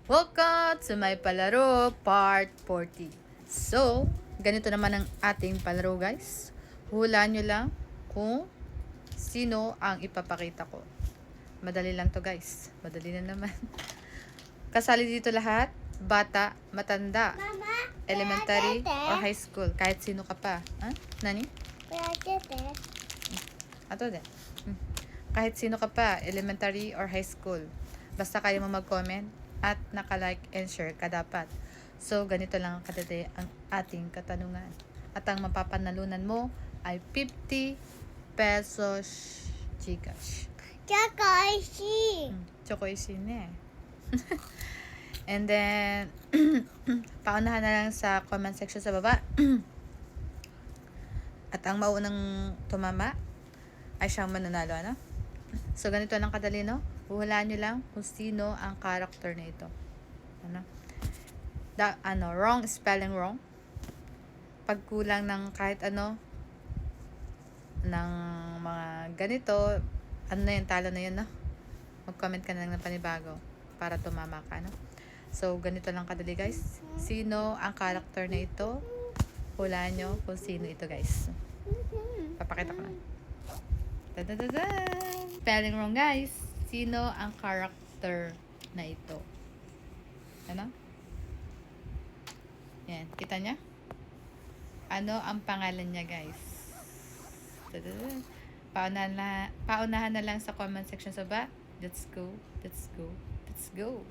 Welcome to my palaro part 40. So, ganito naman ang ating palaro guys. Hulaan nyo lang kung sino ang ipapakita ko. Madali lang to guys. Madali na naman. Kasali dito lahat. Bata, matanda, Mama, elementary, or high school. Kahit sino ka pa. Ha? Nani? Ato din. Kahit sino ka pa, elementary or high school. Basta kayo mo mag-comment at naka-like and share ka dapat. So, ganito lang kadali ang ating katanungan. At ang mapapanalunan mo ay 50 pesos Gcash. Choco isin eh. And then, paunahan na lang sa comment section sa baba. At ang maunang tumama ay siyang mananalo, ano? So, ganito lang kadali, no? Huhulaan nyo lang kung sino ang character na ito. Ano? Wrong spelling wrong. Pagkulang ng kahit ano, ng mga ganito, ano na yun, talo na yun, no? Mag-comment ka na lang ng panibago para tumama ka, no? So, ganito lang kadali, guys. Sino ang character na ito? Hulaan nyo kung sino ito, guys. Papakita ko lang. Spelling wrong, guys. Sino ang character na ito? Ano? Yan. Kita niya? Ano ang pangalan niya, guys? Paunahan na lang sa comment section sa baba. Let's go. Let's go. Let's go.